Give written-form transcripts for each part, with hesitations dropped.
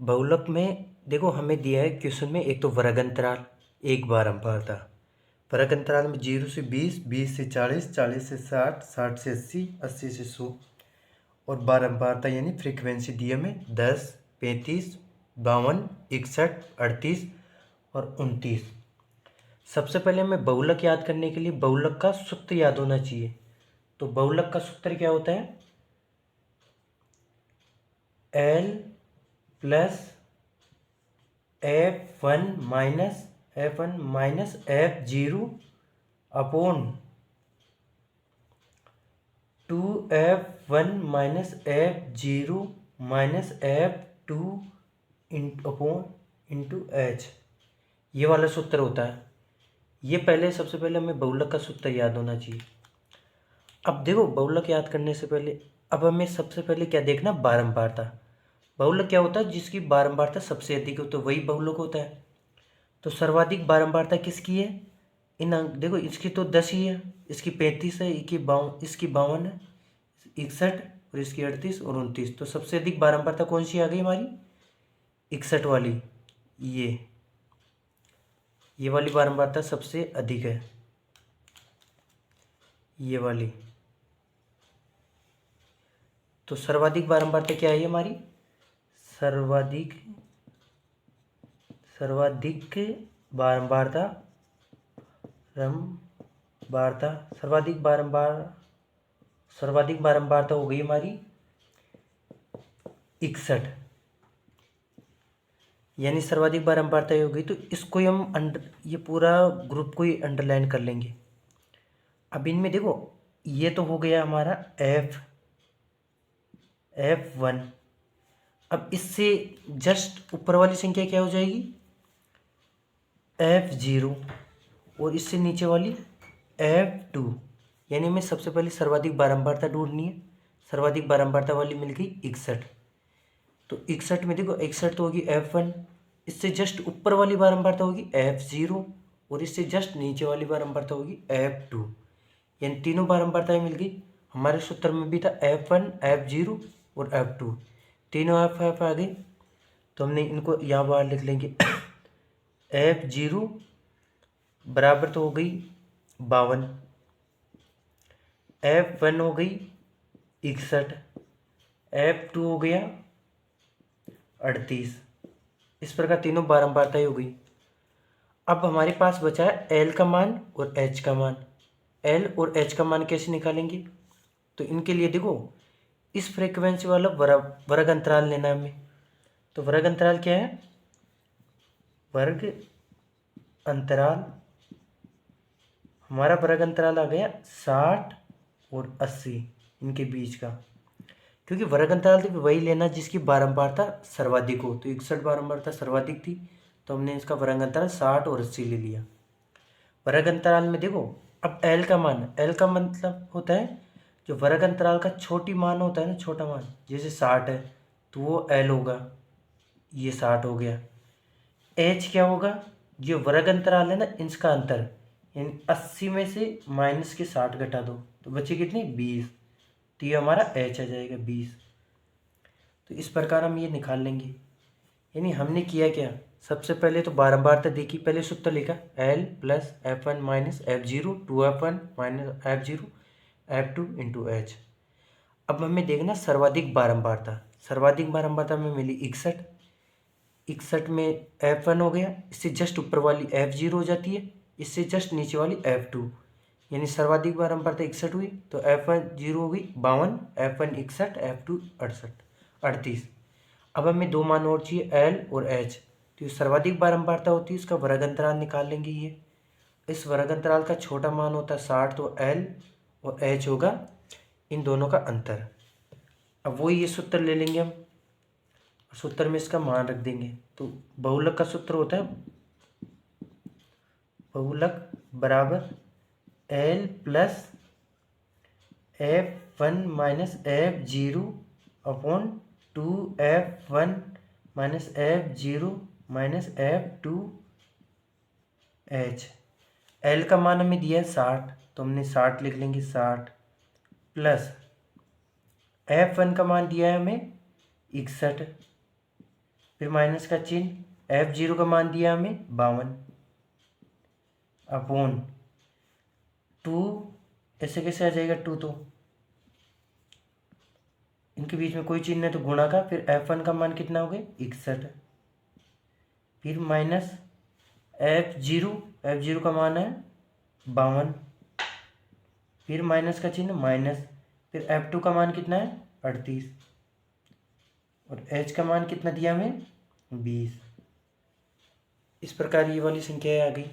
बहुलक में देखो हमें दिया है क्वेश्चन में, एक तो वर्ग अंतराल, एक बारंबारता। वर्ग अंतराल में 0 से 20, 20 से 40, 40 से 60, 60 से 80, 80 से 100। और बारंबारता यानी फ्रीक्वेंसी दी हमें 10, 35, 52, 61, 38 और 29। सबसे पहले हमें बहुलक याद करने के लिए बहुलक का सूत्र याद होना चाहिए। तो बहुलक का सूत्र क्या होता है? L plus F1 F0 upon 2F1 F0 F2 into H, ये वाला सूत्र होता है। ये पहले सबसे पहले हमें बहुलक का सूत्र याद होना चाहिए। अब देखो बहुलक याद करने से पहले अब हमें सबसे पहले क्या देखना, बारंबारता। बहुलक क्या होता है? जिसकी बारंबारता सबसे अधिक हो तो वही बहुलक होता है। तो सर्वाधिक बारंबारता किसकी है? इन देखो इसकी तो 10 ही है, इसकी 35 है, इसकी 52 है, 61 और इसकी 38 और 29। तो सबसे अधिक बारंबारता कौन सी आ गई हमारी? 61 वाली। ये वाली बारंबारता सबसे अधिक है, ये वाली। तो सर्वाधिक बारंबारता क्या है हमारी? सर्वाधिक बारंबारता सर्वाधिक बारंबारता हो गई हमारी 61, यानी सर्वाधिक बारंबारता हो गई। तो इसको ही हम ये पूरा ग्रुप को ही अंडरलाइन कर लेंगे। अब इनमें देखो ये तो हो गया हमारा F1। अब इससे जस्ट ऊपर वाली संख्या क्या हो जाएगी? F0। और इससे नीचे वाली F2। यानी हमें सबसे पहले सर्वाधिक बारंबारता ढूंढनी है। सर्वाधिक बारंबारता वाली मिल गई 61। तो 61 में देखो 61 तो होगी F1, इससे जस्ट ऊपर वाली बारंबारता होगी F0 और इससे जस्ट नीचे वाली बारंबारता होगी F2। यानी तीनों बारंबारताएं मिल गई। हमारे सूत्र में भी था F1 F0 और F2, तीनों F आ गई। तो हमने इनको यहाँ बाहर लिख लेंगे। F0 बराबर तो हो गई 52, F1 हो गई 61, F2 हो गया 38। इस प्रकार तीनों बारंबारताएं हो गई। अब हमारे पास बचा है L का मान और H का मान। L और H का मान कैसे निकालेंगे? तो इनके लिए देखो इस फ्रीक्वेंसी वाला वर्ग अंतराल लेना है हमें। तो वर्ग अंतराल क्या है? वर्ग अंतराल, हमारा वर्ग अंतराल आ गया 60 और 80 इनके बीच का। क्योंकि वर्ग अंतराल तो वही लेना जिसकी बारंबारता सर्वाधिक हो। तो 61 बारंबारता सर्वाधिक थी, तो हमने इसका वर्ग अंतराल 60 और 80 ले लिया। वर्ग अंतराल में देखो अब L का मान, L का मतलब होता है जो वर्ग अंतराल का छोटी मान होता है ना, छोटा मान, जैसे 60 है तो वो L होगा, ये 60 हो गया। H क्या होगा? जो वर्ग अंतराल है ना इसका अंतर, यानी 80 में से माइनस के 60 घटा दो तो बचे कितनी? 20। तो ये हमारा H आ जाएगा 20। तो इस प्रकार हम ये निकाल लेंगे। यानी हमने किया क्या, सबसे पहले तो बारंबारता देखी, पहले सूत्र लिखा L plus F1 minus F0 2F1 minus F0 F2 into H। अब हमें देखना सर्वाधिक बारंबारता। सर्वाधिक बारंबारता में मिली 61। 61 में F1 हो गया, इससे जस्ट ऊपर वाली F0 हो जाती है, इससे जस्ट नीचे वाली F2। यानी सर्वाधिक बारंबारता 61 हुई। तो F1 0 हो गई 52, F1 61, F2 38। अब हमें दो मान और चाहिए L और H। तो ये सर्वाधिक बारंबारता होती है, इसका वर्ग अंतराल निकाल लेंगे। ये इस वर्ग अंतराल का छोटा मान होता है 60, तो L और H होगा इन दोनों का अंतर। अब वही ये सूत्र ले लेंगे हम, सूत्र में इसका मान रख देंगे। तो बहुलक का सूत्र होता है बहुलक बराबर L plus F1 minus F0 upon 2F1 minus F0 minus F2 H। L का मान हमें दिया है 60, तो हमने 60 लिख लेंगे, 60 प्लस F1 का मान दिया है हमें 61, फिर माइनस का चिन्ह, F0 का मान दिया हमें 52 अपॉन 2, ऐसे कैसे आ जाएगा 2, तो इनके बीच में कोई चिन्ह है तो गुणा का, फिर F1 का मान कितना हो गया 61, फिर माइनस F0 का मान है 52, फिर माइनस का चिन्ह माइनस, फिर F2 का मान कितना है 38, और H का मान कितना दिया हमें 20। इस प्रकार ये वाली संख्या आ गई।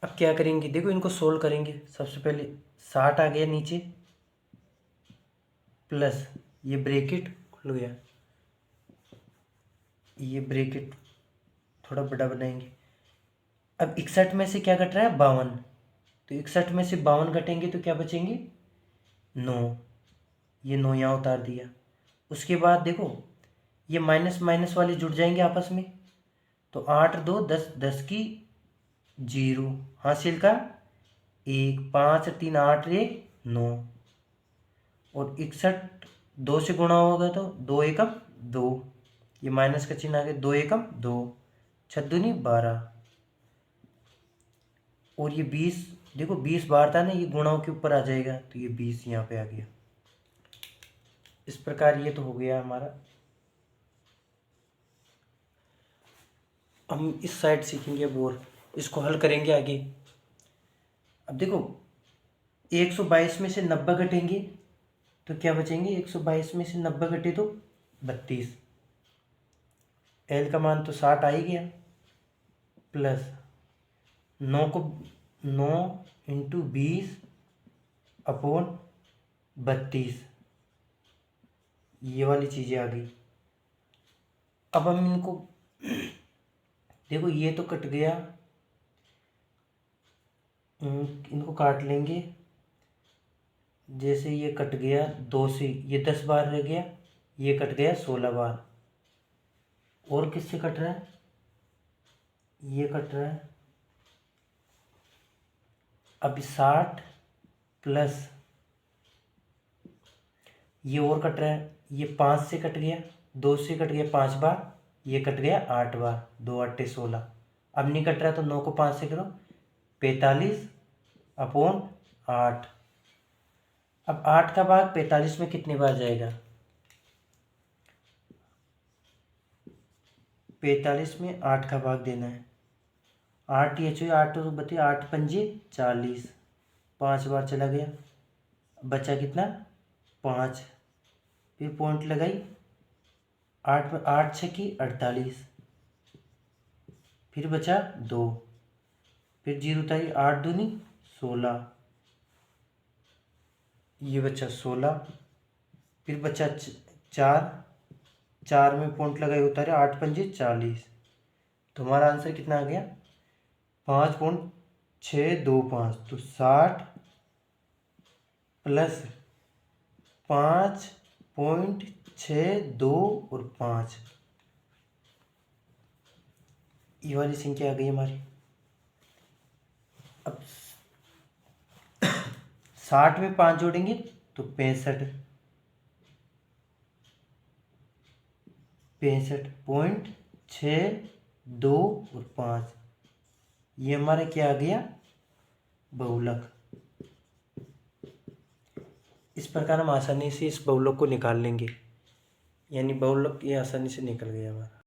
अब क्या करेंगे, देखो इनको सोल्व करेंगे। सबसे पहले 60 आ गया नीचे, प्लस ये ब्रैकेट खुल गया, ये ब्रैकेट थोड़ा बड़ा बनाएंगे। अब 61 में से क्या घट रहा है 52, तो 61 में से 52 घटेंगे तो क्या बचेंगे 9, ये 9 यहाँ उतार दिया। उसके बाद देखो ये माइनस माइनस वाले जुड़ जाएंगे आपस में, तो 8 2 10, 10 की 0, हासिल का 1, 5 3 8 1 9, और 61 2 से गुणा होगा तो 2 एकम 2, ये माइनस का चिन्ह आ गया, 2 एकम 2, 6 दूनी 12, और ये 20, देखो 20 बार था ना, ये गुणाओं के ऊपर आ जाएगा, तो ये 20 यहाँ पे आ गया। इस प्रकार ये तो हो गया हमारा। हम इस साइड सीखेंगे अब, और इसको हल करेंगे आगे। अब देखो 122 में से 90 घटेंगे तो क्या बचेंगे, 122 में से 90 घटे तो 32, एल का मान तो 60 आ ही गया, प्लस 9 को 9 इंटू 20 अपॉन 32, ये वाली चीज़ें आ गई। अब हम इनको देखो ये तो कट गया, इनको काट लेंगे। जैसे ये कट गया 2 से, ये 10 बार रह गया, ये कट गया 16 बार, और किससे कट रहा है, ये कट रहा है। अब 60 प्लस ये और कट रहा है, ये 5 से कट गया, 2 से कट गया 5 बार, ये कट गया 8 बार, 2 8 16। अब नहीं कट रहा तो 9 को 5 से करो, 45 अपॉन 8। अब 8 का भाग 45 में कितनी बार जाएगा, 45 में 8 का भाग देना है। 8 ये चाहिए, 8 तो बते 8 पंजे 40, 5 बार चला गया, बचा कितना 5, फिर पॉइंट लगाई, 8 में 8 छकी 48, फिर बचा 2, फिर 0 उतारी, 8 दूनी 16, ये बचा 16, फिर बचा 4, 4 में पॉइंट लगाई उतारे, 8 पंजे 40, तो हमारा आंसर कितना आ गया 5.625, तो 60 प्लस 5.62 और 5, ये वाली संख्या आ गई हमारी। अब 60 में 5 जोड़ेंगे तो 65, 65.62 और 5, ये हमारा क्या आ गया बहुलक। इस प्रकार हम आसानी से इस बहुलक को निकाल लेंगे, यानी बहुलक ये आसानी से निकल गया हमारा।